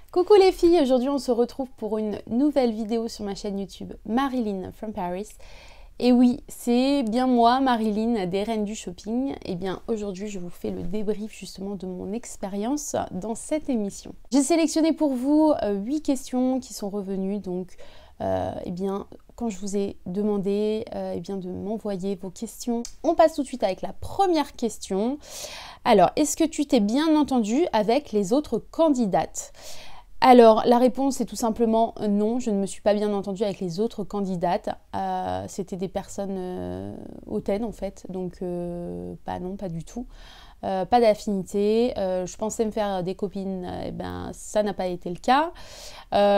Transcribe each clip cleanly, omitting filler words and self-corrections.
Coucou les filles, aujourd'hui on se retrouve pour une nouvelle vidéo sur ma chaîne YouTube Marilyn from Paris. Et oui, c'est bien moi, Marilyn, des Reines du Shopping. Et bien aujourd'hui je vous fais le débrief justement de mon expérience dans cette émission. J'ai sélectionné pour vous 8 questions qui sont revenues, donc eh bien quand je vous ai demandé eh bien, de m'envoyer vos questions. On passe tout de suite avec la première question. Alors, est-ce que tu t'es bien entendu avec les autres candidates ? Alors, la réponse est tout simplement non, je ne me suis pas bien entendue avec les autres candidates. C'était des personnes hautaines en fait, donc non, pas du tout. Pas d'affinité. Je pensais me faire des copines, ben, ça n'a pas été le cas.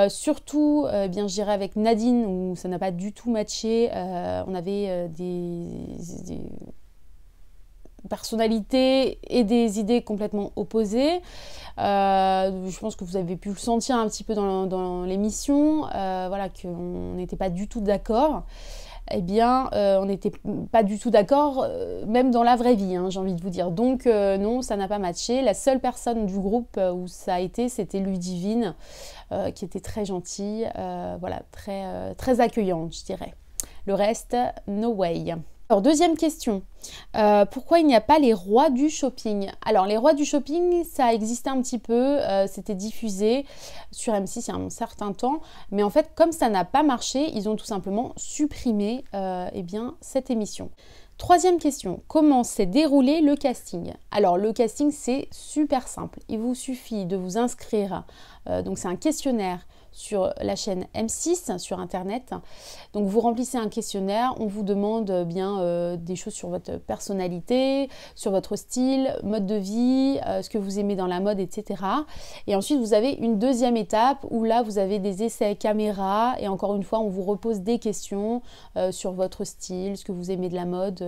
Surtout, bien, je dirais avec Nadine où ça n'a pas du tout matché. On avait des personnalités et des idées complètement opposées. Je pense que vous avez pu le sentir un petit peu dans l'émission, voilà, qu'on n'était pas du tout d'accord. Eh bien, on n'était pas du tout d'accord, même dans la vraie vie, hein, j'ai envie de vous dire. Donc, non, ça n'a pas matché. La seule personne du groupe où ça a été, c'était Ludivine, qui était très gentille, voilà, très accueillante, je dirais. Le reste, no way. Alors, deuxième question, pourquoi il n'y a pas les rois du shopping? Alors, les rois du shopping, ça existait un petit peu, c'était diffusé sur M6 il y a un certain temps, mais en fait, comme ça n'a pas marché, ils ont tout simplement supprimé eh bien, cette émission. Troisième question, comment s'est déroulé le casting? Alors, le casting, c'est super simple. Il vous suffit de vous inscrire, donc c'est un questionnaire sur la chaîne M6 sur internet. Donc vous remplissez un questionnaire, on vous demande bien des choses sur votre personnalité, sur votre style, mode de vie, ce que vous aimez dans la mode, etc. Et ensuite vous avez une deuxième étape où là vous avez des essais caméra et encore une fois on vous repose des questions sur votre style, ce que vous aimez de la mode,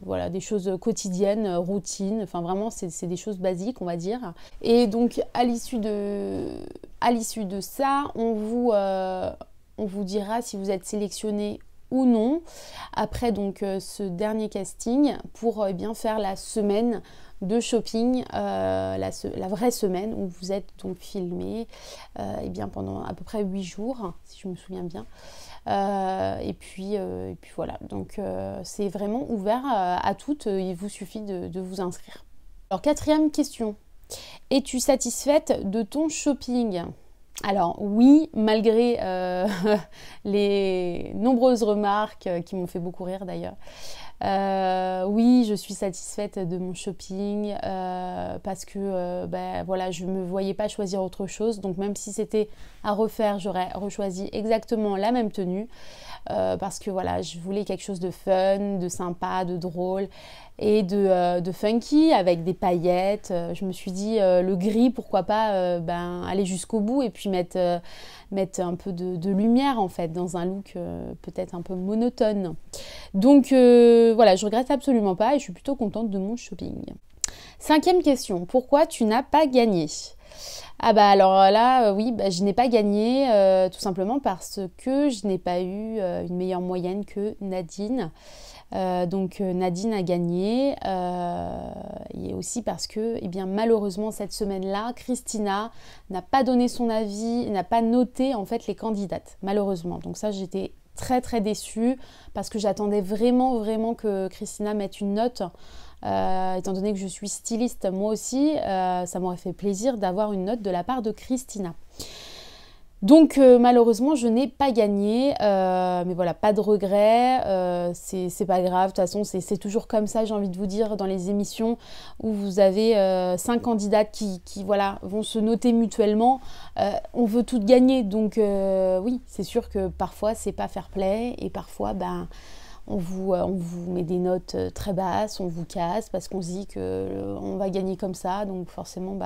voilà, des choses quotidiennes, routines, enfin vraiment c'est des choses basiques on va dire. Et donc à l'issue de ça, on vous dira si vous êtes sélectionné ou non. Après donc ce dernier casting pour bien faire la semaine de shopping, la vraie semaine où vous êtes donc filmé bien pendant à peu près 8 jours, si je me souviens bien. Et puis voilà, donc c'est vraiment ouvert à toutes, il vous suffit de vous inscrire. Alors quatrième question. Es-tu satisfaite de ton shopping? Alors oui, malgré les nombreuses remarques qui m'ont fait beaucoup rire d'ailleurs. Oui, je suis satisfaite de mon shopping parce que voilà, je ne me voyais pas choisir autre chose. Donc même si c'était à refaire, j'aurais rechoisi exactement la même tenue. Parce que voilà, je voulais quelque chose de fun, de sympa, de drôle et de funky avec des paillettes. Je me suis dit le gris, pourquoi pas aller jusqu'au bout et puis mettre un peu de lumière en fait dans un look peut-être un peu monotone. Donc voilà, je regrette absolument pas et je suis plutôt contente de mon shopping. Cinquième question, pourquoi tu n'as pas gagné? Ah bah alors là, oui, je n'ai pas gagné tout simplement parce que je n'ai pas eu une meilleure moyenne que Nadine. Donc Nadine a gagné et aussi parce que eh bien, malheureusement cette semaine-là, Christina n'a pas donné son avis, n'a pas noté en fait les candidates, malheureusement. Donc ça j'étais très déçue parce que j'attendais vraiment que Christina mette une note. Étant donné que je suis styliste moi aussi, ça m'aurait fait plaisir d'avoir une note de la part de Christina. Donc malheureusement je n'ai pas gagné, mais voilà, pas de regret, c'est pas grave, de toute façon c'est toujours comme ça, j'ai envie de vous dire, dans les émissions où vous avez 5 candidates qui voilà, vont se noter mutuellement, on veut toutes gagner, donc oui, c'est sûr que parfois c'est pas fair play et parfois on vous met des notes très basses, on vous casse parce qu'on se dit qu'on va gagner comme ça, donc forcément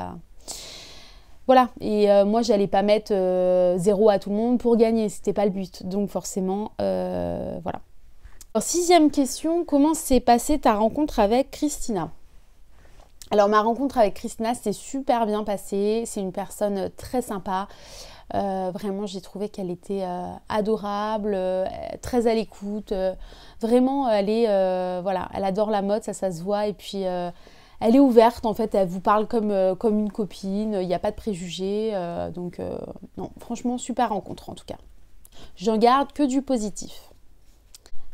voilà, et moi j'allais pas mettre 0 à tout le monde pour gagner, c'était pas le but, donc forcément voilà. Alors, sixième question, comment s'est passée ta rencontre avec Christina? Alors ma rencontre avec Christina s'est super bien passée, c'est une personne très sympa. Vraiment j'ai trouvé qu'elle était adorable, très à l'écoute, vraiment elle est voilà, elle adore la mode, ça se voit, et puis elle est ouverte, en fait, elle vous parle comme une copine, il n'y a pas de préjugés, donc non, franchement, super rencontre en tout cas. J'en garde que du positif.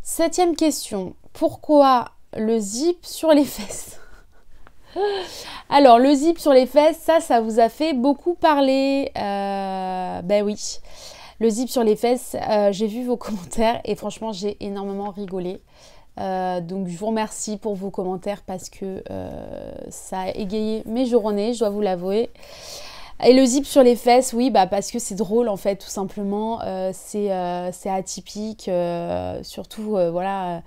7e question, pourquoi le zip sur les fesses? Alors, le zip sur les fesses, ça vous a fait beaucoup parler. Ben oui, le zip sur les fesses, j'ai vu vos commentaires et franchement, j'ai énormément rigolé. Donc, je vous remercie pour vos commentaires parce que ça a égayé mes journées, je dois vous l'avouer. Et le zip sur les fesses, oui, bah parce que c'est drôle en fait, tout simplement. C'est atypique, surtout, voilà,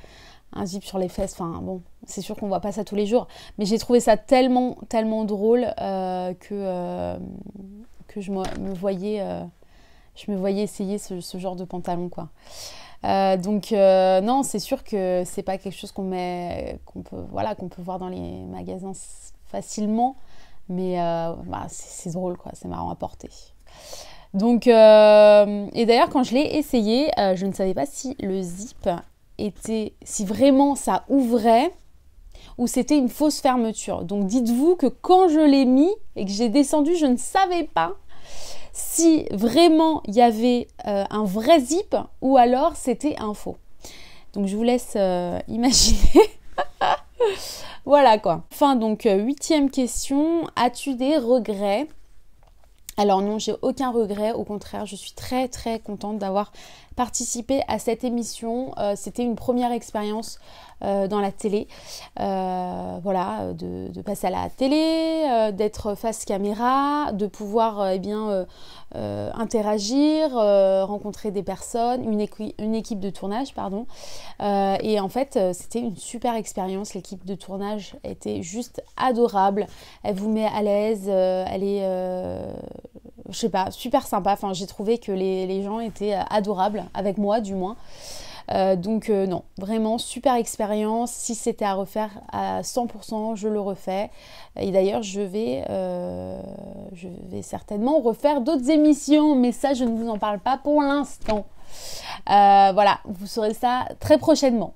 un zip sur les fesses. Enfin bon, c'est sûr qu'on voit pas ça tous les jours, mais j'ai trouvé ça tellement, tellement drôle que je me voyais essayer ce genre de pantalon, quoi. Donc non, c'est sûr que c'est pas quelque chose qu'on peut voir dans les magasins facilement. Mais bah, c'est drôle, quoi, c'est marrant à porter. Donc, et d'ailleurs, quand je l'ai essayé, je ne savais pas si le zip si vraiment ça ouvrait ou c'était une fausse fermeture. Donc, dites-vous que quand je l'ai mis et que j'ai descendu, je ne savais pas si vraiment il y avait un vrai zip ou alors c'était un faux. Donc, je vous laisse imaginer. Voilà quoi. Enfin donc 8e question, as-tu des regrets? Alors non, j'ai aucun regret, au contraire, je suis très très contente d'avoir participé à cette émission. C'était une première expérience dans la télé, voilà, de passer à la télé, d'être face caméra, de pouvoir interagir, rencontrer des personnes, une équipe de tournage, pardon. Et en fait, c'était une super expérience. L'équipe de tournage était juste adorable. Elle vous met à l'aise, elle est, je sais pas, super sympa. Enfin, j'ai trouvé que les gens étaient adorables, avec moi du moins. Donc non, vraiment super expérience. Si c'était à refaire à 100%, je le refais. Et d'ailleurs, je vais certainement refaire d'autres émissions, mais ça, je ne vous en parle pas pour l'instant. Voilà, vous saurez ça très prochainement.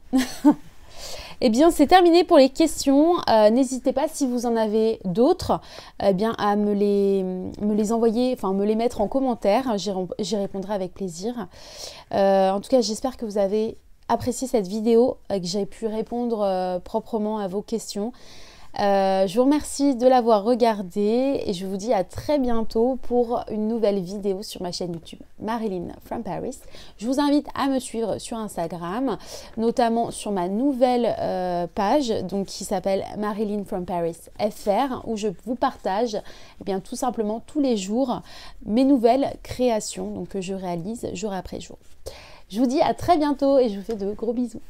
Eh bien, c'est terminé pour les questions. N'hésitez pas, si vous en avez d'autres, à me les envoyer, enfin me les mettre en commentaire. J'y répondrai avec plaisir. En tout cas, j'espère que vous avez apprécié cette vidéo, que j'ai pu répondre proprement à vos questions. Je vous remercie de l'avoir regardé et je vous dis à très bientôt pour une nouvelle vidéo sur ma chaîne YouTube Marilyn from Paris. Je vous invite à me suivre sur Instagram, notamment sur ma nouvelle page donc, qui s'appelle Marilyn from Paris FR, où je vous partage tout simplement tous les jours mes nouvelles créations donc, que je réalise jour après jour. Je vous dis à très bientôt et je vous fais de gros bisous.